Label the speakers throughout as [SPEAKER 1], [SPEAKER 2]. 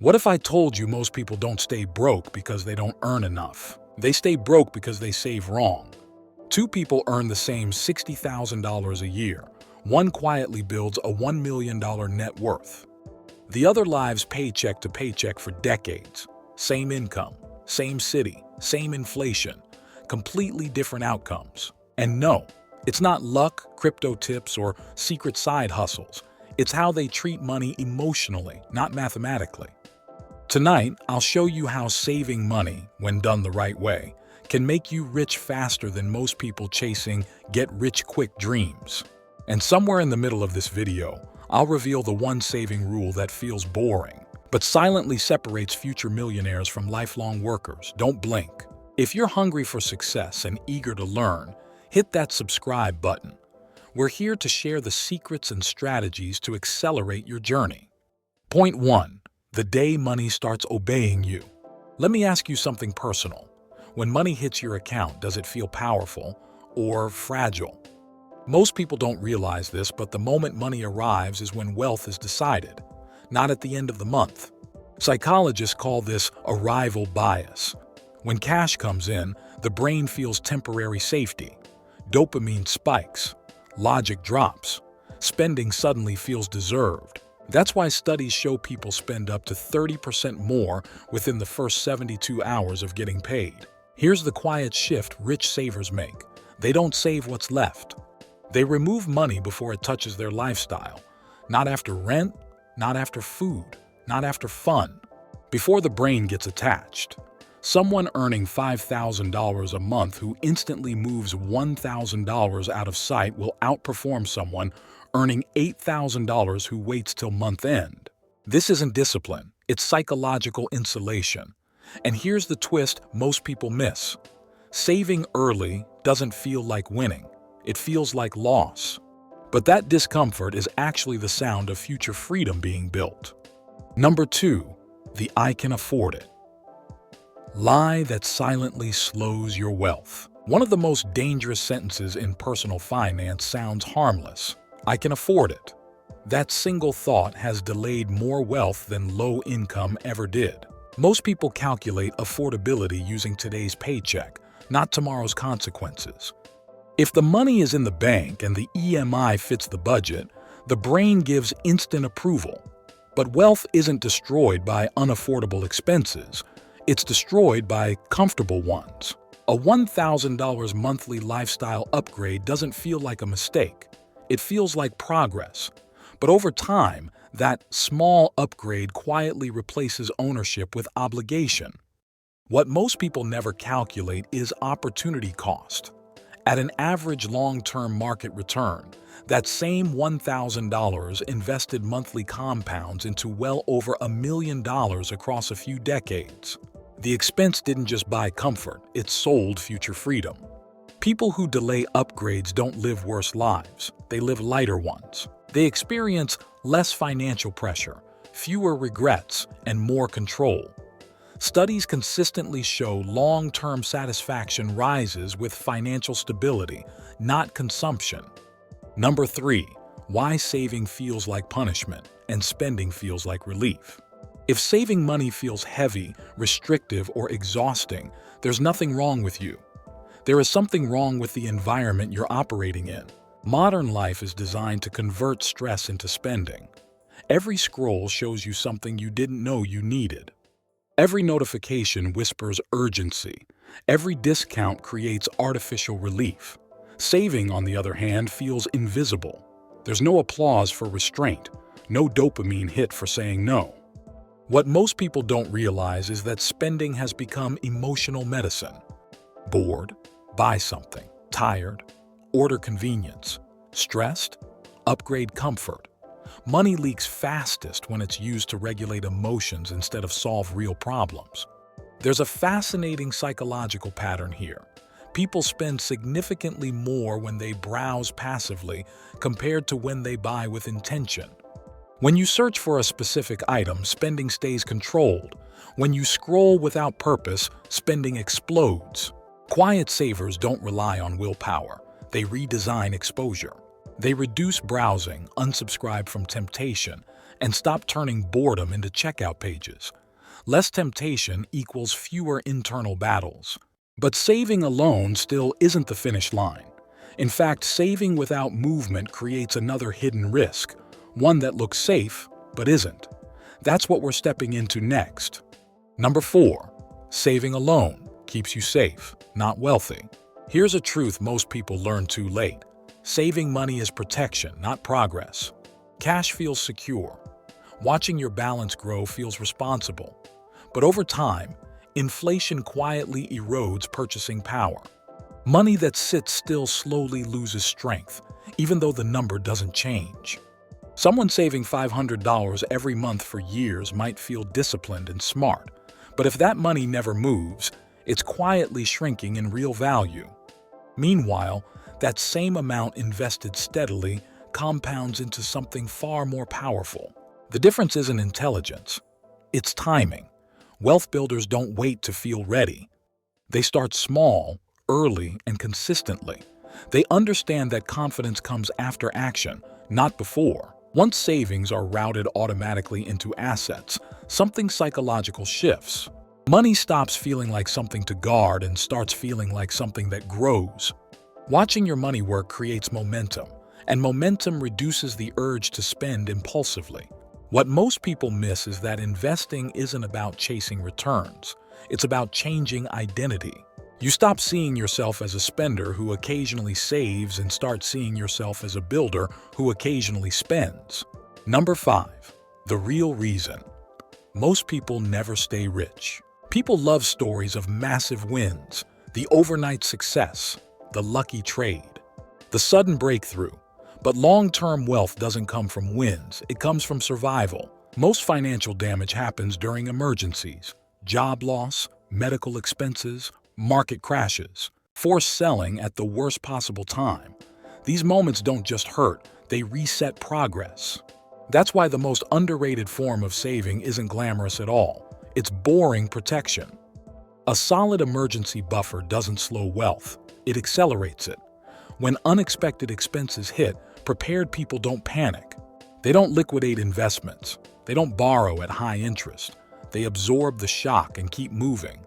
[SPEAKER 1] What if I told you most people don't stay broke because they don't earn enough? They stay broke because they save wrong. Two people earn the same $60,000 a year. One quietly builds a $1 million net worth. The other lives paycheck to paycheck for decades. Same income, same city, same inflation, completely different outcomes. And no, it's not luck, crypto tips, or secret side hustles. It's how they treat money emotionally, not mathematically. Tonight, I'll show you how saving money, when done the right way, can make you rich faster than most people chasing get-rich-quick dreams. And somewhere in the middle of this video, I'll reveal the one saving rule that feels boring, but silently separates future millionaires from lifelong workers. Don't blink. If you're hungry for success and eager to learn, hit that subscribe button. We're here to share the secrets and strategies to accelerate your journey. Point 1. The day money starts obeying you. Let me ask you something personal. When money hits your account, does it feel powerful or fragile? Most people don't realize this, but the moment money arrives is when wealth is decided, not at the end of the month. Psychologists call this arrival bias. When cash comes in, the brain feels temporary safety. Dopamine spikes. Logic drops. Spending suddenly feels deserved. That's why studies show people spend up to 30% more within the first 72 hours of getting paid. Here's the quiet shift rich savers make. They don't save what's left. They remove money before it touches their lifestyle. Not after rent, not after food, not after fun. Before the brain gets attached. Someone earning $5,000 a month who instantly moves $1,000 out of sight will outperform someone earning $8,000 who waits till month end. This isn't discipline, it's psychological insulation. And here's the twist most people miss. Saving early doesn't feel like winning, it feels like loss. But that discomfort is actually the sound of future freedom being built. Number 2, the I can afford it. Lie that silently slows your wealth. One of the most dangerous sentences in personal finance sounds harmless. I can afford it. That single thought has delayed more wealth than low income ever did. Most people calculate affordability using today's paycheck, not tomorrow's consequences. If the money is in the bank and the EMI fits the budget, the brain gives instant approval. But wealth isn't destroyed by unaffordable expenses. It's destroyed by comfortable ones. A $1,000 monthly lifestyle upgrade doesn't feel like a mistake. It feels like progress. But over time, that small upgrade quietly replaces ownership with obligation. What most people never calculate is opportunity cost. At an average long-term market return, that same $1,000 invested monthly compounds into well over $1 million across a few decades. The expense didn't just buy comfort, it sold future freedom. People who delay upgrades don't live worse lives, they live lighter ones. They experience less financial pressure, fewer regrets, and more control. Studies consistently show long-term satisfaction rises with financial stability, not consumption. Number 3, why saving feels like punishment and spending feels like relief. If saving money feels heavy, restrictive, or exhausting, there's nothing wrong with you. There is something wrong with the environment you're operating in. Modern life is designed to convert stress into spending. Every scroll shows you something you didn't know you needed. Every notification whispers urgency. Every discount creates artificial relief. Saving, on the other hand, feels invisible. There's no applause for restraint, no dopamine hit for saying no. What most people don't realize is that spending has become emotional medicine. Bored? Buy something. Tired? Order convenience. Stressed? Upgrade comfort. Money leaks fastest when it's used to regulate emotions instead of solve real problems. There's a fascinating psychological pattern here. People spend significantly more when they browse passively compared to when they buy with intention. When you search for a specific item, spending stays controlled. When you scroll without purpose, spending explodes. Quiet savers don't rely on willpower. They redesign exposure. They reduce browsing, unsubscribe from temptation, and stop turning boredom into checkout pages. Less temptation equals fewer internal battles. But saving alone still isn't the finish line. In fact, saving without movement creates another hidden risk, one that looks safe but isn't. That's what we're stepping into next. Number 4. Saving alone keeps you safe, not wealthy. Here's a truth most people learn too late. Saving money is protection, not progress. Cash feels secure. Watching your balance grow feels responsible. But over time, inflation quietly erodes purchasing power. Money that sits still slowly loses strength, even though the number doesn't change. Someone saving $500 every month for years might feel disciplined and smart, but if that money never moves, it's quietly shrinking in real value. Meanwhile, that same amount invested steadily compounds into something far more powerful. The difference isn't intelligence, it's timing. Wealth builders don't wait to feel ready. They start small, early, and consistently. They understand that confidence comes after action, not before. Once savings are routed automatically into assets, something psychological shifts. Money stops feeling like something to guard and starts feeling like something that grows. Watching your money work creates momentum, and momentum reduces the urge to spend impulsively. What most people miss is that investing isn't about chasing returns. It's about changing identity. You stop seeing yourself as a spender who occasionally saves and start seeing yourself as a builder who occasionally spends. Number 5. The real reason. Most people never stay rich. People love stories of massive wins, the overnight success, the lucky trade, the sudden breakthrough. But long-term wealth doesn't come from wins, it comes from survival. Most financial damage happens during emergencies, job loss, medical expenses, market crashes, forced selling at the worst possible time. These moments don't just hurt, they reset progress. That's why the most underrated form of saving isn't glamorous at all. It's boring protection. A solid emergency buffer doesn't slow wealth, it accelerates it. When unexpected expenses hit, prepared people don't panic. They don't liquidate investments. They don't borrow at high interest. They absorb the shock and keep moving.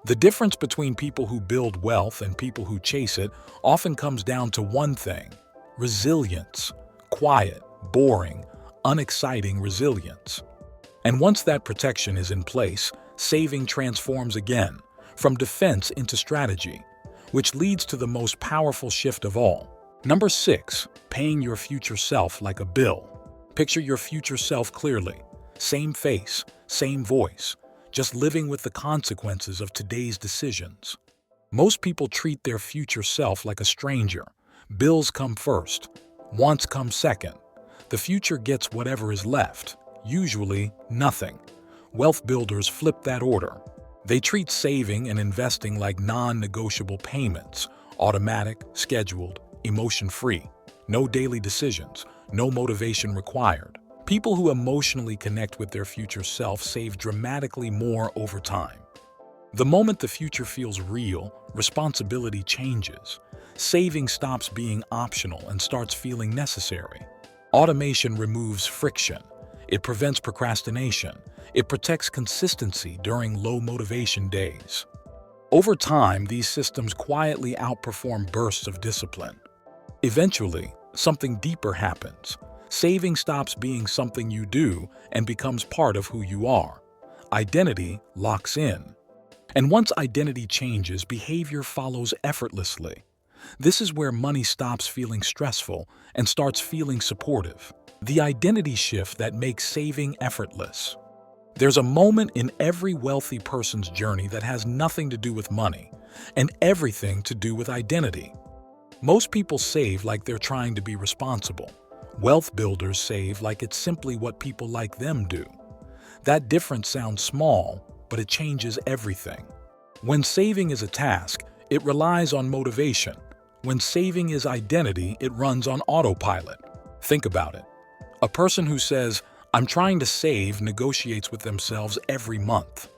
[SPEAKER 1] The difference between people who build wealth and people who chase it often comes down to one thing: resilience. Quiet, boring, unexciting resilience. And once that protection is in place, saving transforms again, from defense into strategy, which leads to the most powerful shift of all. Number 6. Paying your future self like a bill. Picture your future self clearly. Same face, same voice, just living with the consequences of today's decisions. Most people treat their future self like a stranger. Bills come first, wants come second. The future gets whatever is left, usually nothing. Wealth builders flip that order. They treat saving and investing like non-negotiable payments, automatic, scheduled, emotion-free. No daily decisions, no motivation required. People who emotionally connect with their future self save dramatically more over time. The moment the future feels real, responsibility changes. Saving stops being optional and starts feeling necessary. Automation removes friction. It prevents procrastination. It protects consistency during low motivation days. Over time, these systems quietly outperform bursts of discipline. Eventually, something deeper happens. Saving stops being something you do and becomes part of who you are. Identity locks in. And once identity changes, behavior follows effortlessly. This is where money stops feeling stressful and starts feeling supportive. The identity shift that makes saving effortless. There's a moment in every wealthy person's journey that has nothing to do with money and everything to do with identity. Most people save like they're trying to be responsible. Wealth builders save like it's simply what people like them do. That difference sounds small, but it changes everything. When saving is a task, it relies on motivation. When saving is identity, it runs on autopilot. Think about it. A person who says, "I'm trying to save," negotiates with themselves every month.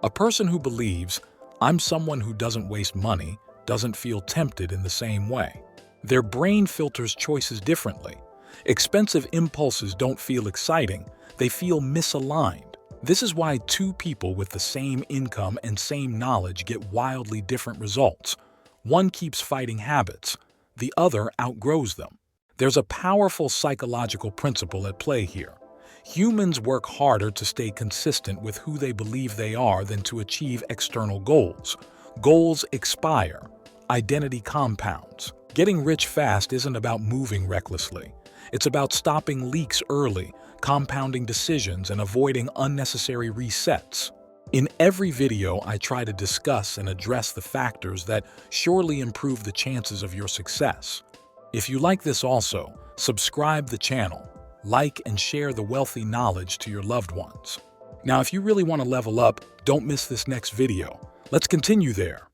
[SPEAKER 1] A person who believes, "I'm someone who doesn't waste money," doesn't feel tempted in the same way. Their brain filters choices differently. Expensive impulses don't feel exciting, they feel misaligned. This is why two people with the same income and same knowledge get wildly different results. One keeps fighting habits, the other outgrows them. There's a powerful psychological principle at play here. Humans work harder to stay consistent with who they believe they are than to achieve external goals. Goals expire. Identity compounds. Getting rich fast isn't about moving recklessly. It's about stopping leaks early, compounding decisions, and avoiding unnecessary resets. In every video, I try to discuss and address the factors that surely improve the chances of your success. If you like this also, subscribe the channel, like and share the wealthy knowledge to your loved ones. Now, if you really want to level up, don't miss this next video. Let's continue there.